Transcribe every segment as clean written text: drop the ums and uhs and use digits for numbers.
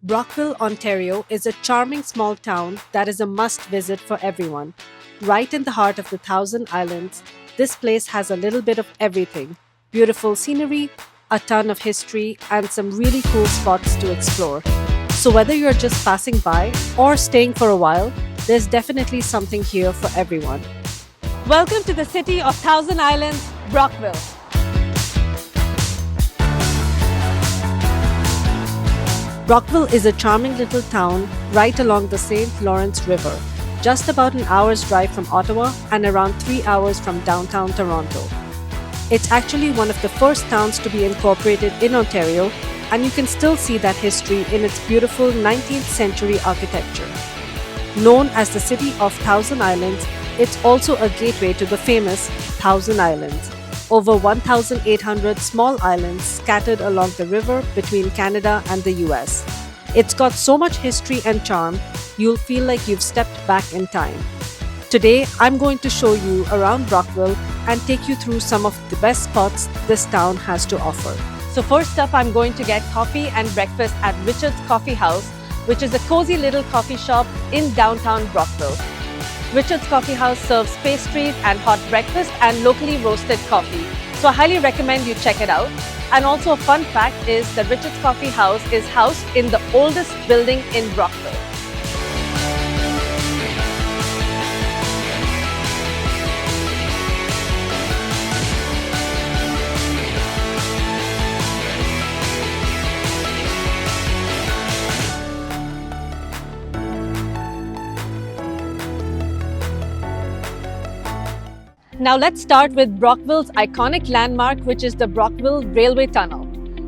Brockville, Ontario is a charming small town that is a must visit for everyone. Right in the heart of the Thousand Islands, this place has a little bit of everything: beautiful scenery, a ton of history, and some really cool spots to explore. So, whether you're just passing by or staying for a while, there's definitely something here for everyone. Welcome to the city of Thousand Islands, Brockville. Brockville is a charming little town right along the St. Lawrence River, just about an hour's drive from Ottawa and around 3 hours from downtown Toronto. It's actually one of the first towns to be incorporated in Ontario, and you can still see that history in its beautiful 19th century architecture. Known as the City of Thousand Islands, it's also a gateway to the famous Thousand Islands, over 1,800 small islands scattered along the river between Canada and the US. It's got so much history and charm, you'll feel like you've stepped back in time. Today, I'm going to show you around Brockville and take you through some of the best spots this town has to offer. So first up, I'm going to get coffee and breakfast at Richard's Coffee House, which is a cozy little coffee shop in downtown Brockville. Richard's Coffee House serves pastries and hot breakfast and locally roasted coffee. So I highly recommend you check it out. And also a fun fact is that Richard's Coffee House is housed in the oldest building in Brockville. Now let's start with Brockville's iconic landmark, which is the Brockville Railway Tunnel.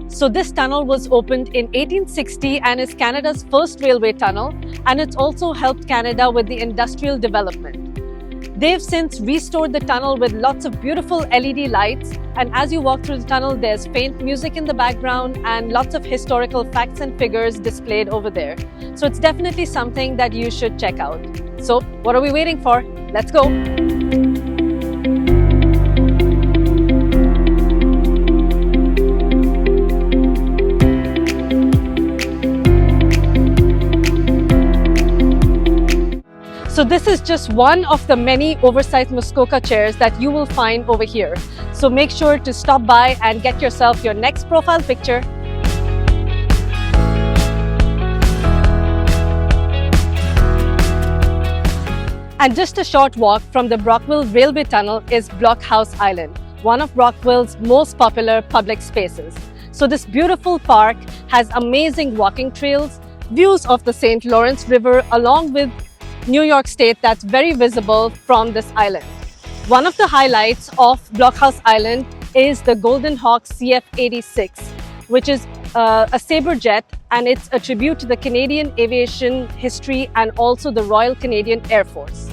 So this tunnel was opened in 1860 and is Canada's first railway tunnel, and it's also helped Canada with the industrial development. They've since restored the tunnel with lots of beautiful LED lights, and as you walk through the tunnel, there's faint music in the background and lots of historical facts and figures displayed over there. So it's definitely something that you should check out. So what are we waiting for? Let's go! So this is just one of the many oversized Muskoka chairs that you will find over here. So make sure to stop by and get yourself your next profile picture. And just a short walk from the Brockville Railway Tunnel is Blockhouse Island, one of Brockville's most popular public spaces. So this beautiful park has amazing walking trails, views of the St. Lawrence River along with New York State that's very visible from this island. One of the highlights of Blockhouse Island is the Golden Hawk CF-86, which is a Sabre jet, and it's a tribute to the Canadian aviation history and also the Royal Canadian Air Force.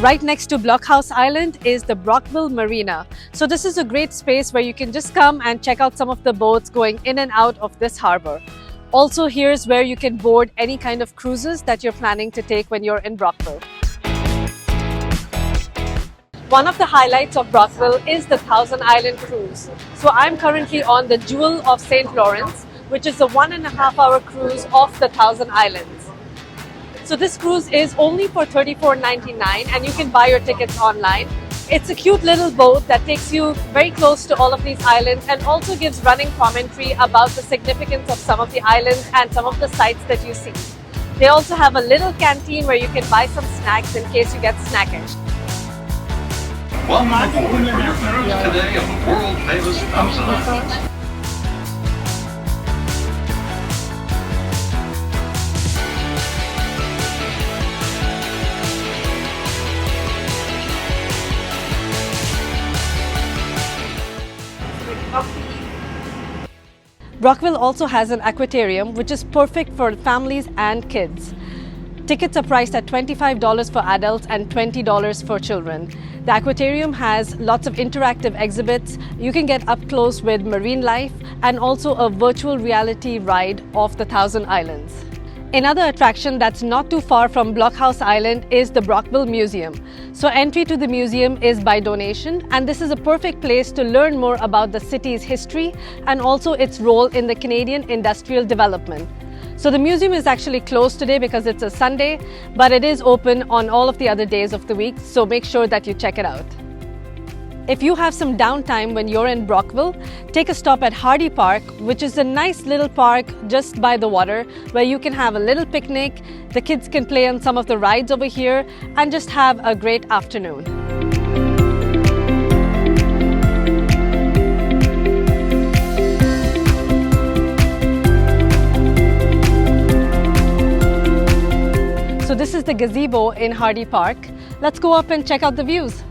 Right next to Blockhouse Island is the Brockville Marina. So this is a great space where you can just come and check out some of the boats going in and out of this harbor. Also, here's where you can board any kind of cruises that you're planning to take when you're in Brockville. One of the highlights of Brockville is the Thousand Island Cruise. So I'm currently on the Jewel of St. Lawrence, which is a 1.5-hour cruise off the Thousand Islands. So this cruise is only for $34.99 and you can buy your tickets online. It's a cute little boat that takes you very close to all of these islands and also gives running commentary about the significance of some of the islands and some of the sites that you see. They also have a little canteen where you can buy some snacks in case you get snackish. Welcome aboard for your cruise today on the world-famous Thousand Islands. Brockville also has an aquarium, which is perfect for families and kids. Tickets are priced at $25 for adults and $20 for children. The aquarium has lots of interactive exhibits. You can get up close with marine life and also a virtual reality ride of the Thousand Islands. Another attraction that's not too far from Blockhouse Island is the Brockville Museum. So entry to the museum is by donation, and this is a perfect place to learn more about the city's history and also its role in the Canadian industrial development. So the museum is actually closed today because it's a Sunday, but it is open on all of the other days of the week, so make sure that you check it out. If you have some downtime when you're in Brockville, take a stop at Hardy Park, which is a nice little park just by the water where you can have a little picnic, the kids can play on some of the rides over here, and just have a great afternoon. So this is the gazebo in Hardy Park. Let's go up and check out the views.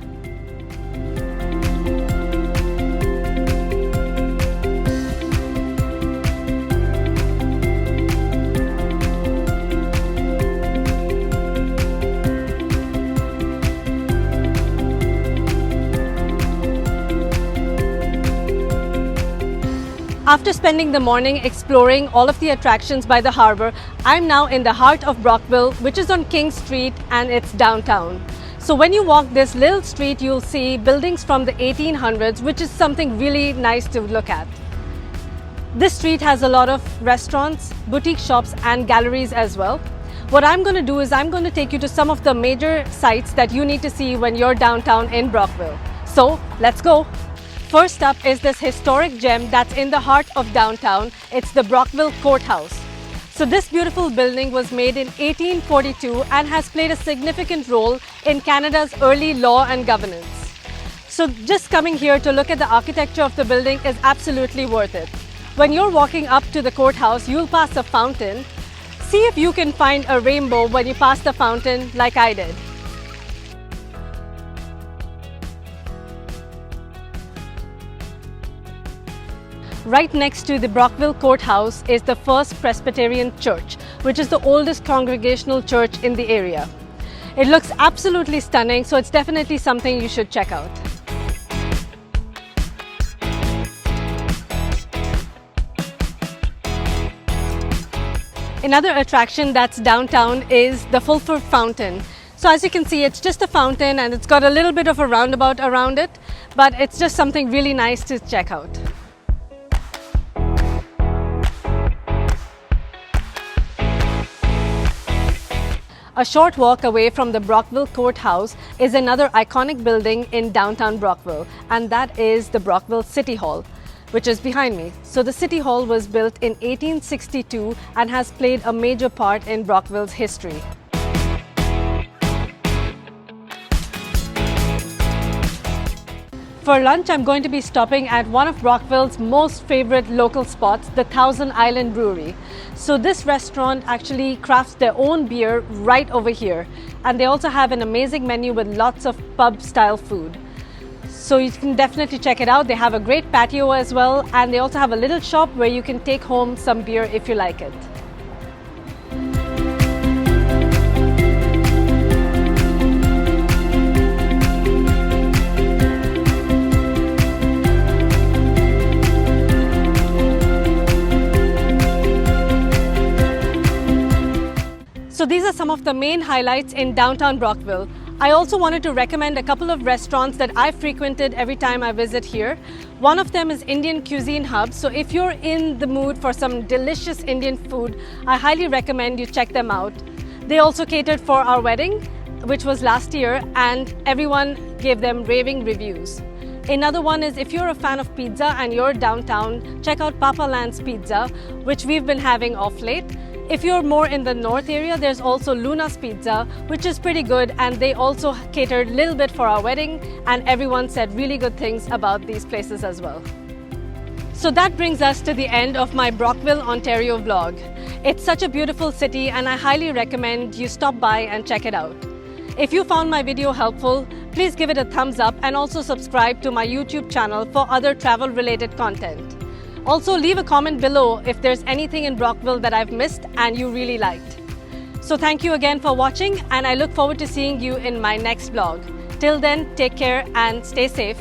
After spending the morning exploring all of the attractions by the harbour, I'm now in the heart of Brockville, which is on King Street, and it's downtown. So when you walk this little street, you'll see buildings from the 1800s, which is something really nice to look at. This street has a lot of restaurants, boutique shops and galleries as well. What I'm going to do is I'm going to take you to some of the major sites that you need to see when you're downtown in Brockville. So let's go! First up is this historic gem that's in the heart of downtown. It's the Brockville Courthouse. So this beautiful building was made in 1842 and has played a significant role in Canada's early law and governance. So just coming here to look at the architecture of the building is absolutely worth it. When you're walking up to the courthouse, you'll pass a fountain. See if you can find a rainbow when you pass the fountain like I did. Right next to the Brockville Courthouse is the First Presbyterian Church, which is the oldest congregational church in the area. It looks absolutely stunning, so it's definitely something you should check out. Another attraction that's downtown is the Fulford Fountain. So as you can see, it's just a fountain and it's got a little bit of a roundabout around it, but it's just something really nice to check out. A short walk away from the Brockville Courthouse is another iconic building in downtown Brockville, and that is the Brockville City Hall, which is behind me. So the City Hall was built in 1862 and has played a major part in Brockville's history. For lunch, I'm going to be stopping at one of Brockville's most favorite local spots, the Thousand Island Brewery. So this restaurant actually crafts their own beer right over here. And they also have an amazing menu with lots of pub-style food. So you can definitely check it out. They have a great patio as well, and they also have a little shop where you can take home some beer if you like it. So these are some of the main highlights in downtown Brockville. I also wanted to recommend a couple of restaurants that I frequented every time I visit here. One of them is Indian Cuisine Hub. So if you're in the mood for some delicious Indian food, I highly recommend you check them out. They also catered for our wedding, which was last year, and everyone gave them raving reviews. Another one is if you're a fan of pizza and you're downtown, check out Papa Land's Pizza, which we've been having off late. If you're more in the north area, there's also Luna's Pizza, which is pretty good, and they also catered a little bit for our wedding, and everyone said really good things about these places as well. So that brings us to the end of my Brockville, Ontario vlog. It's such a beautiful city, and I highly recommend you stop by and check it out. If you found my video helpful, please give it a thumbs up and also subscribe to my YouTube channel for other travel-related content. Also, leave a comment below if there's anything in Brockville that I've missed and you really liked. So thank you again for watching, and I look forward to seeing you in my next vlog. Till then, take care and stay safe.